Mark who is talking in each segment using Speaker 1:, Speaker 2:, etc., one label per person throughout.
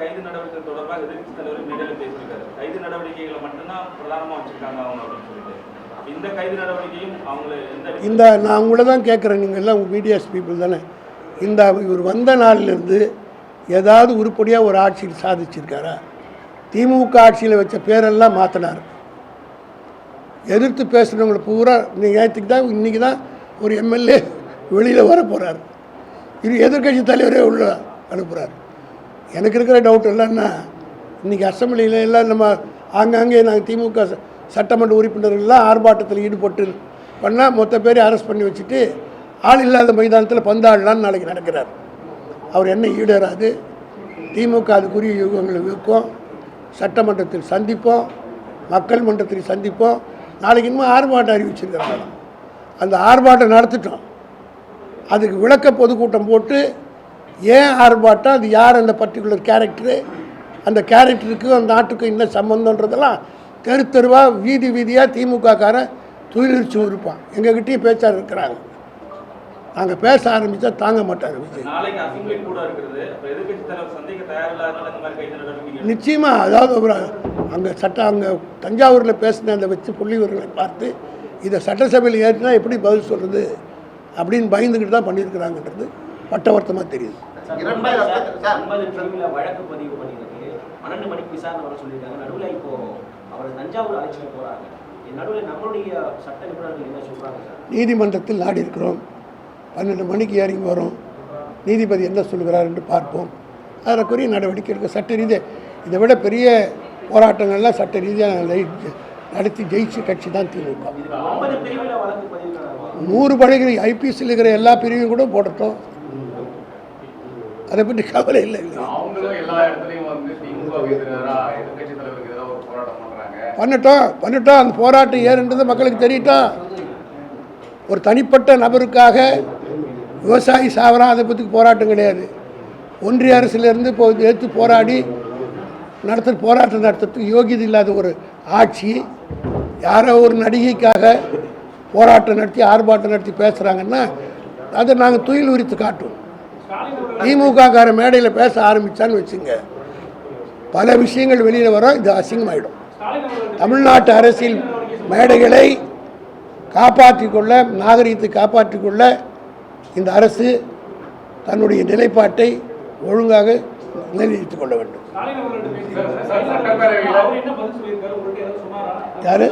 Speaker 1: கைது நடவடிக்கை தொடர்பாக எதிர்க்கட்சி தலைவர் மேடையில் பேசியிருக்காரு. கைது நடவடிக்கைகளை மட்டும்தான் பிரதானமாக வச்சிருக்காங்க அவங்க அப்படின்னு சொல்லிட்டு இந்த கைது நடவடிக்கையும் அவங்களை இந்த
Speaker 2: நான் உங்களை தான் கேட்குறேன், நீங்கள் எல்லாம் மீடியாஸ் பீப்புள் தானே. இவர் வந்த நாளிலிருந்து ஏதாவது உருப்படியாக ஒரு ஆட்சியில் சாதிச்சிருக்காரா? திமுக ஆட்சியில் வச்ச பேரெல்லாம் மாற்றினார். எதிர்த்து பேசுகிறவங்களை பூரா நேற்றுக்கு தான் இன்றைக்கி தான் ஒரு எம்எல்ஏ வெளியில் வர போகிறார். இது எதிர்கட்சி தலைவரே உள்ள அனுப்புகிறார். எனக்கு இருக்கிற டவுட் இல்லைன்னா இன்றைக்கி அசம்பிளியில் எல்லாம் நம்ம ஆங்காங்கே நாங்கள் திமுக சட்டமன்ற உறுப்பினர்கள்லாம் ஆர்ப்பாட்டத்தில் ஈடுபட்டு பண்ணால் மொத்த பேரை அரெஸ்ட் பண்ணி வச்சுட்டு ஆள் இல்லாத மைதானத்தில் பந்தாடலான்னு நாளைக்கு நடக்கிறார். அவர் என்ன ஈடேறாது. திமுக அதுக்குரிய யுகங்களை வைக்கும். சட்டமன்றத்தில் சந்திப்போம், மக்கள் மன்றத்தில் சந்திப்போம். நாளைக்கு இன்னும் ஆர்ப்பாட்டம் அறிவிச்சிருக்கிறாங்க. அந்த ஆர்ப்பாட்டம் நடத்திட்டோம். அதுக்கு விளக்க பொதுக்கூட்டம் போட்டு ஏன் ஆர்ப்பாட்டம், அது யார் அந்த பர்டிகுலர் கேரக்டரு, அந்த கேரக்டருக்கு அந்த நாட்டுக்கும் என்ன சம்மந்தன்றதெல்லாம் தெரு தெருவாக வீதி வீதியாக திமுகக்காரன் துயிலிச்சு இருப்பான். எங்ககிட்டையும் பேச்சாளர் இருக்கிறாங்க. நாங்கள் பேச ஆரம்பித்தா தாங்க மாட்டார் விஜய். நிச்சயமாக அதாவது அங்கே தஞ்சாவூரில் பேசின அந்த வச்சு புள்ளிவர்களை பார்த்து இதை சட்டசபையில் ஏற்றினா எப்படி பதில் சொல்கிறது அப்படின்னு பயந்துக்கிட்டு தான் பண்ணியிருக்கிறாங்கன்றது பட்டவர்த்தமாக தெரியுது.
Speaker 3: வழக்கு பதிவு பண்ணியிருக்கு. 12 மணிக்கு விசாரணை வர சொல்லியிருக்காங்க. நடுவில் இப்போ அவர் தஞ்சாவூர் அழைச்சிட்டு போகிறாங்க. நடுவில் நம்மளுடைய சட்ட நிபுணர்கள் என்ன சொல்கிறாங்க சார்?
Speaker 2: நீதிமன்றத்தில் நாடி இருக்கிறோம். 12 மணிக்கு இறங்கி வரும். நீதிபதி என்ன சொல்கிறார் என்று பார்ப்போம். அதற்குரிய நடவடிக்கை எடுக்க சட்ட ரீதியாக இதை விட பெரிய போராட்டங்கள்லாம் சட்ட ரீதியாக நடத்தி ஜெயிச்ச கட்சி தான் திமுக. 100 படைகள் ஐபிஎஸ்சில் இருக்கிற எல்லா பிரிவையும் கூட போடட்டும். அதை பற்றி கவலை இல்லை. பண்ணட்டும். அந்த போராட்டம் ஏறுன்றது மக்களுக்கு தெரியட்டும். ஒரு தனிப்பட்ட நபருக்காக விவசாயி சாவரம், அதை பற்றி போராட்டம் கிடையாது. ஒன்றிய அரசிலிருந்து இப்போ எடுத்து போராடி போராட்டம் நடத்துறதுக்கு யோகியது இல்லாத ஒரு ஆட்சி யாரோ ஒரு நடிகைக்காக போராட்டம் நடத்தி ஆர்ப்பாட்டம் நடத்தி பேசுகிறாங்கன்னா அதை நாங்கள் துயில் உரித்து காட்டுவோம். திமுககார மேடையில் பேச ஆரம்பித்தான்னு வச்சுங்க, பல விஷயங்கள் வெளியில் வரும். இது அசிங்கமாயிடும். தமிழ்நாட்டு அரசியல் மேடைகளை காப்பாற்றிக்கொள்ள, நாகரிகத்தை காப்பாற்றிக்கொள்ள இந்த அரசு தன்னுடைய நிலைப்பாட்டை ஒழுங்காக நிலைநிறுத்திக் கொள்ள வேண்டும். யாரு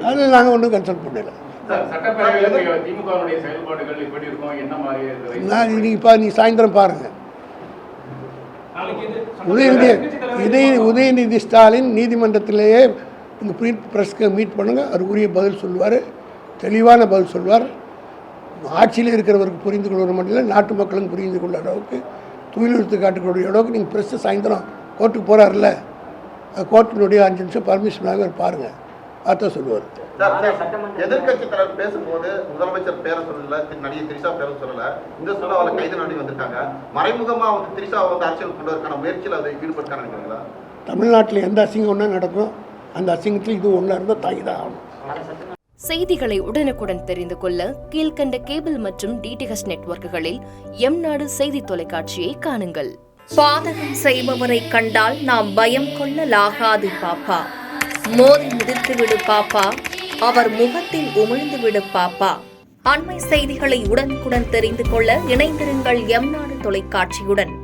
Speaker 2: அது நாங்கள் ஒன்றும் கன்சல்ட் பண்ணல. நீ சாயந்தரம் பாருங்க. உதயநிதி ஸ்டாலின் நீதிமன்றத்திலேயே இந்த பிரஸ்க்கு மீட் பண்ணுங்க. அவர் உரிய பதில் சொல்லுவார், தெளிவான பதில் சொல்வார். ஆட்சியில் இருக்கிறவருக்கு புரிந்து கொள்வது மட்டும் இல்லை, நாட்டு மக்களும் புரிந்து கொள்ள அளவுக்கு துயிலெழுத்து காட்டுக்கூடிய அளவுக்கு நீங்கள் பிரஸ்ஸு சாயந்தரம் கோர்ட்டுக்கு போகிறார்ல, கோர்ட்டினுடைய 5 நிமிஷம் பர்மிஷனாக பாருங்கள், பார்த்தா சொல்லுவார்.
Speaker 4: எதிர்கட்சி தலைவர் பேசும்போது முதலமைச்சர் பேரை சொல்லல, நடிகை திரிஷா பேரை சொல்லல. இந்த சொல்ல அவளை கைது நடத்தி வந்திருக்காங்க. மறைமுகமாக திரிஷாவை அரசியல் கொண்டு வரக்கான முயற்சியில் அதை ஈடுபடுத்த நினைக்கிறீங்களா?
Speaker 2: தமிழ்நாட்டில் எந்த அசிங்கம் ஒன்றா நடக்கும், அந்த அசிங்கத்தில் இது ஒன்றா இருந்தால் தாங்கிதான் ஆகணும்.
Speaker 5: செய்திகளை உடனுக்குடன் தெரிந்து கொள்ள கீழ்கண்ட கேபிள் மற்றும் டிடிஹெச் நெட்வொர்க்குகளில் எம்நாடு செய்தி தொலைக்காட்சியை காணுங்கள். பாதகம் செய்பவரை கண்டால் நாம் பயம் கொள்ளலாகாது பாப்பா. மோதி மிதித்து விடு பாப்பா, அவர் முகத்தில் உமிழ்ந்து விடு பாப்பா. அண்மை செய்திகளை உடனுக்குடன் தெரிந்து கொள்ள இணைந்திருங்கள் எம்நாடு தொலைக்காட்சியுடன்.